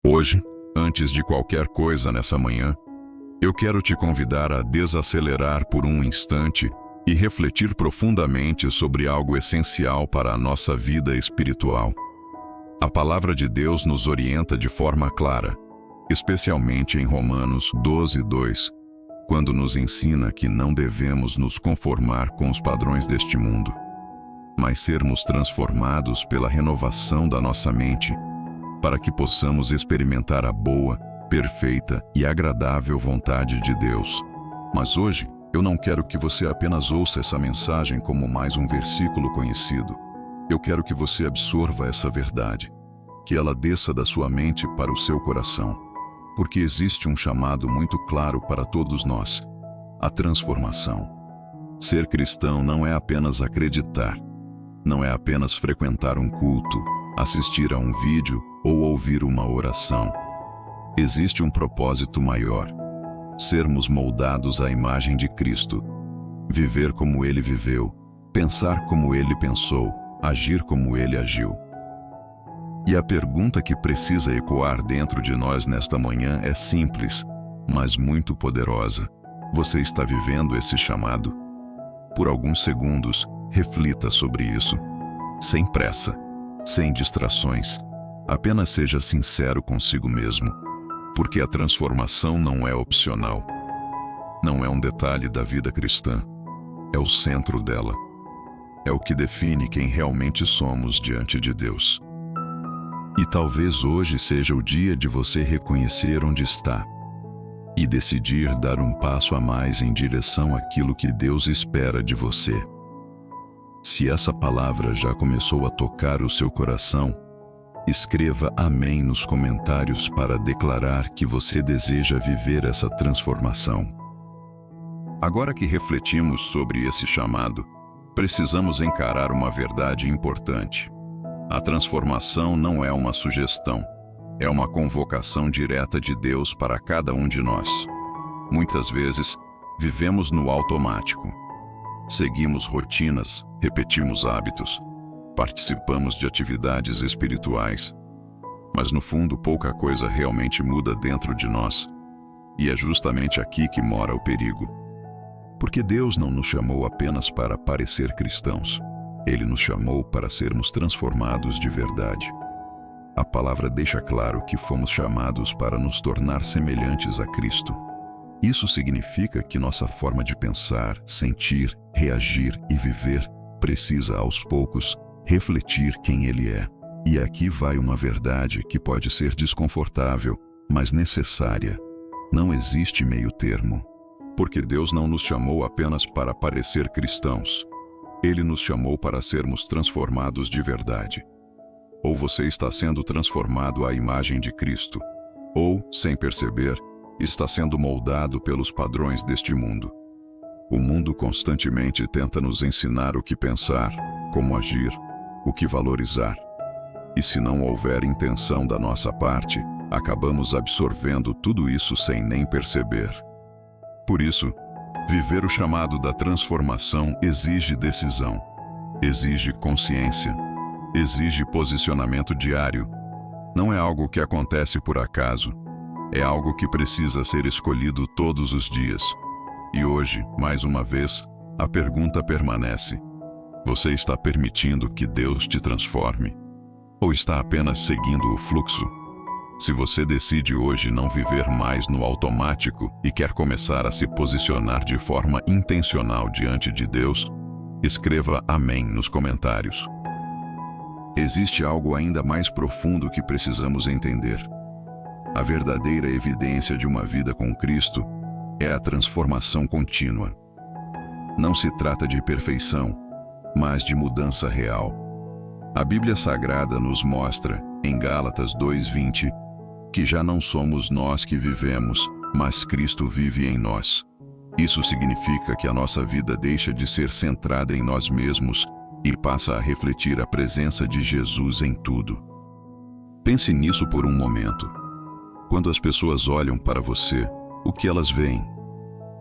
Hoje, antes de qualquer coisa nessa manhã, eu quero te convidar a desacelerar por um instante e refletir profundamente sobre algo essencial para a nossa vida espiritual. A palavra de Deus nos orienta de forma clara, especialmente em Romanos 12:2, quando nos ensina que não devemos nos conformar com os padrões deste mundo, mas sermos transformados pela renovação da nossa mente, para que possamos experimentar a boa, perfeita e agradável vontade de Deus. Mas hoje, eu não quero que você apenas ouça essa mensagem como mais um versículo conhecido. Eu quero que você absorva essa verdade, que ela desça da sua mente para o seu coração, porque existe um chamado muito claro para todos nós: a transformação. Ser cristão não é apenas acreditar, não é apenas frequentar um culto, assistir a um vídeo ou ouvir uma oração. Existe um propósito maior: sermos moldados à imagem de Cristo, viver como Ele viveu, pensar como Ele pensou, agir como Ele agiu. E a pergunta que precisa ecoar dentro de nós nesta manhã é simples, mas muito poderosa. Você está vivendo esse chamado? Por alguns segundos, reflita sobre isso. Sem pressa, sem distrações. Apenas seja sincero consigo mesmo, porque a transformação não é opcional. Não é um detalhe da vida cristã. É o centro dela. É o que define quem realmente somos diante de Deus. E talvez hoje seja o dia de você reconhecer onde está e decidir dar um passo a mais em direção àquilo que Deus espera de você. Se essa palavra já começou a tocar o seu coração, escreva amém nos comentários para declarar que você deseja viver essa transformação. Agora que refletimos sobre esse chamado, precisamos encarar uma verdade importante. A transformação não é uma sugestão, é uma convocação direta de Deus para cada um de nós. Muitas vezes, vivemos no automático. Seguimos rotinas, repetimos hábitos, participamos de atividades espirituais, mas no fundo pouca coisa realmente muda dentro de nós. E é justamente aqui que mora o perigo. Porque Deus não nos chamou apenas para parecer cristãos. Ele nos chamou para sermos transformados de verdade. A palavra deixa claro que fomos chamados para nos tornar semelhantes a Cristo. Isso significa que nossa forma de pensar, sentir, reagir e viver precisa, aos poucos, refletir quem Ele é. E aqui vai uma verdade que pode ser desconfortável, mas necessária. Não existe meio termo. Porque Deus não nos chamou apenas para parecer cristãos. Ele nos chamou para sermos transformados de verdade. Ou você está sendo transformado à imagem de Cristo, ou, sem perceber, está sendo moldado pelos padrões deste mundo. O mundo constantemente tenta nos ensinar o que pensar, como agir, o que valorizar. E se não houver intenção da nossa parte, acabamos absorvendo tudo isso sem nem perceber. Por isso, viver o chamado da transformação exige decisão, exige consciência, exige posicionamento diário. Não é algo que acontece por acaso, é algo que precisa ser escolhido todos os dias. E hoje, mais uma vez, a pergunta permanece: você está permitindo que Deus te transforme? Ou está apenas seguindo o fluxo? Se você decide hoje não viver mais no automático e quer começar a se posicionar de forma intencional diante de Deus, escreva amém nos comentários. Existe algo ainda mais profundo que precisamos entender. A verdadeira evidência de uma vida com Cristo é a transformação contínua. Não se trata de perfeição, mas de mudança real. A Bíblia Sagrada nos mostra, em Gálatas 2:20, que já não somos nós que vivemos, mas Cristo vive em nós. Isso significa que a nossa vida deixa de ser centrada em nós mesmos e passa a refletir a presença de Jesus em tudo. Pense nisso por um momento. Quando as pessoas olham para você, o que elas veem?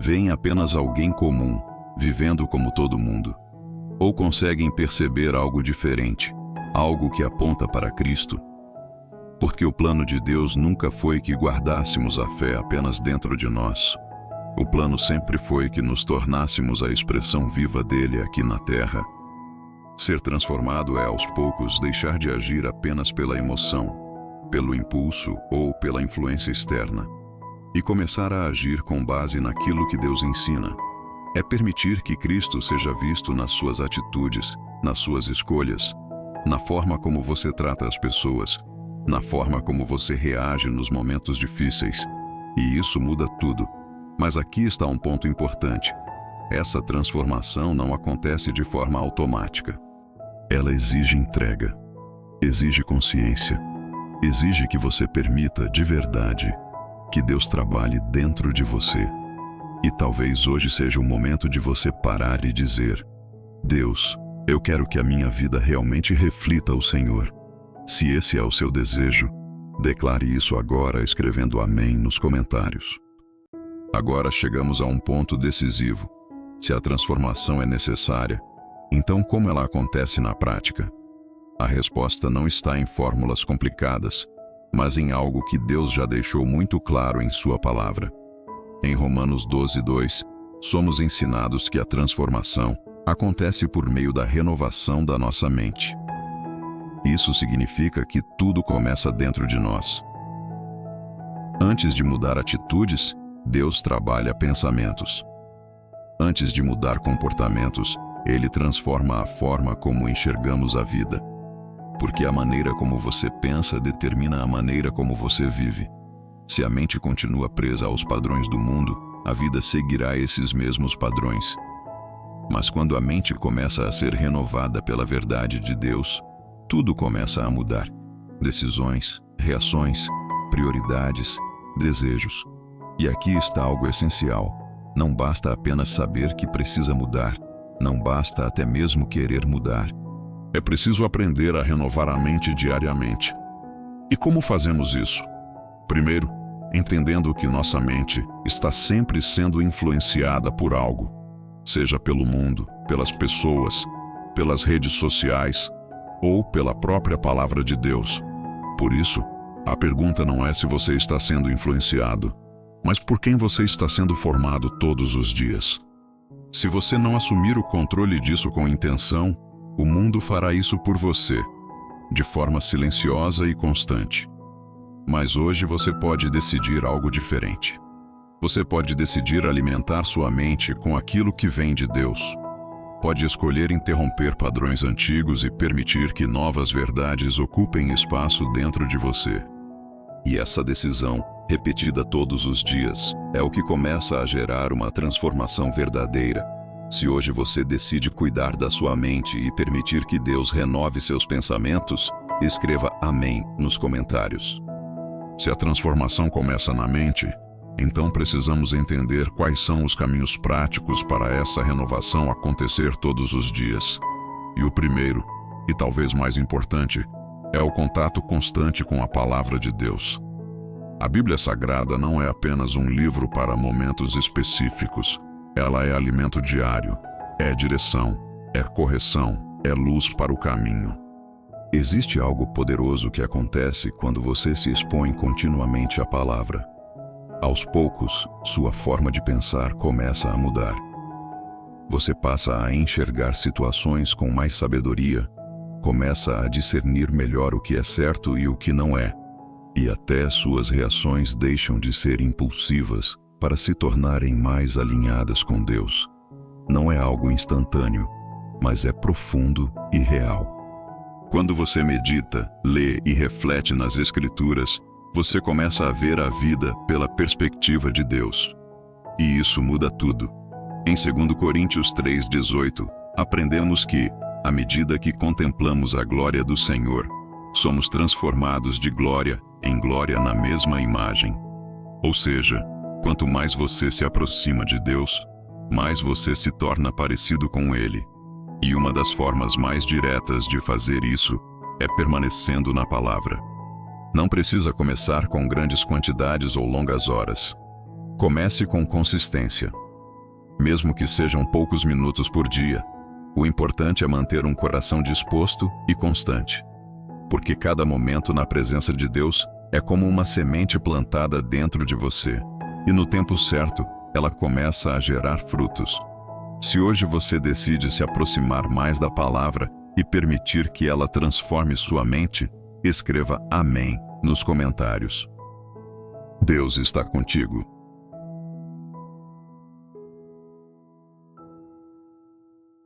Veem apenas alguém comum, vivendo como todo mundo. Ou conseguem perceber algo diferente, algo que aponta para Cristo? Porque o plano de Deus nunca foi que guardássemos a fé apenas dentro de nós. O plano sempre foi que nos tornássemos a expressão viva dele aqui na terra. Ser transformado é, aos poucos, deixar de agir apenas pela emoção, pelo impulso ou pela influência externa, e começar a agir com base naquilo que Deus ensina. É permitir que Cristo seja visto nas suas atitudes, nas suas escolhas, na forma como você trata as pessoas, na forma como você reage nos momentos difíceis. E isso muda tudo. Mas aqui está um ponto importante. Essa transformação não acontece de forma automática. Ela exige entrega, exige consciência, exige que você permita de verdade que Deus trabalhe dentro de você. E talvez hoje seja o momento de você parar e dizer: Deus, eu quero que a minha vida realmente reflita o Senhor. Se esse é o seu desejo, declare isso agora escrevendo amém nos comentários. Agora chegamos a um ponto decisivo. Se a transformação é necessária, então como ela acontece na prática? A resposta não está em fórmulas complicadas, mas em algo que Deus já deixou muito claro em sua palavra. Em Romanos 12:2, somos ensinados que a transformação acontece por meio da renovação da nossa mente. Isso significa que tudo começa dentro de nós. Antes de mudar atitudes, Deus trabalha pensamentos. Antes de mudar comportamentos, Ele transforma a forma como enxergamos a vida. Porque a maneira como você pensa determina a maneira como você vive. Se a mente continua presa aos padrões do mundo, a vida seguirá esses mesmos padrões. Mas quando a mente começa a ser renovada pela verdade de Deus, tudo começa a mudar. Decisões, reações, prioridades, desejos. E aqui está algo essencial. Não basta apenas saber que precisa mudar. Não basta até mesmo querer mudar. É preciso aprender a renovar a mente diariamente. E como fazemos isso? Primeiro, entendendo que nossa mente está sempre sendo influenciada por algo, seja pelo mundo, pelas pessoas, pelas redes sociais ou pela própria palavra de Deus. Por isso, a pergunta não é se você está sendo influenciado, mas por quem você está sendo formado todos os dias. Se você não assumir o controle disso com intenção, o mundo fará isso por você, de forma silenciosa e constante. Mas hoje você pode decidir algo diferente. Você pode decidir alimentar sua mente com aquilo que vem de Deus. Pode escolher interromper padrões antigos e permitir que novas verdades ocupem espaço dentro de você. E essa decisão, repetida todos os dias, é o que começa a gerar uma transformação verdadeira. Se hoje você decide cuidar da sua mente e permitir que Deus renove seus pensamentos, escreva amém nos comentários. Se a transformação começa na mente, então precisamos entender quais são os caminhos práticos para essa renovação acontecer todos os dias. E o primeiro, e talvez mais importante, é o contato constante com a palavra de Deus. A Bíblia Sagrada não é apenas um livro para momentos específicos. Ela é alimento diário, é direção, é correção, é luz para o caminho. Existe algo poderoso que acontece quando você se expõe continuamente à palavra. Aos poucos, sua forma de pensar começa a mudar. Você passa a enxergar situações com mais sabedoria, começa a discernir melhor o que é certo e o que não é, e até suas reações deixam de ser impulsivas para se tornarem mais alinhadas com Deus. Não é algo instantâneo, mas é profundo e real. Quando você medita, lê e reflete nas Escrituras, você começa a ver a vida pela perspectiva de Deus. E isso muda tudo. Em 2 Coríntios 3:18, aprendemos que, à medida que contemplamos a glória do Senhor, somos transformados de glória em glória na mesma imagem. Ou seja, quanto mais você se aproxima de Deus, mais você se torna parecido com Ele. E uma das formas mais diretas de fazer isso é permanecendo na palavra. Não precisa começar com grandes quantidades ou longas horas. Comece com consistência. Mesmo que sejam poucos minutos por dia, o importante é manter um coração disposto e constante. porque cada momento na presença de Deus é como uma semente plantada dentro de você, e no tempo certo, ela começa a gerar frutos. Se hoje você decide se aproximar mais da palavra e permitir que ela transforme sua mente, escreva Amém nos comentários. Deus está contigo.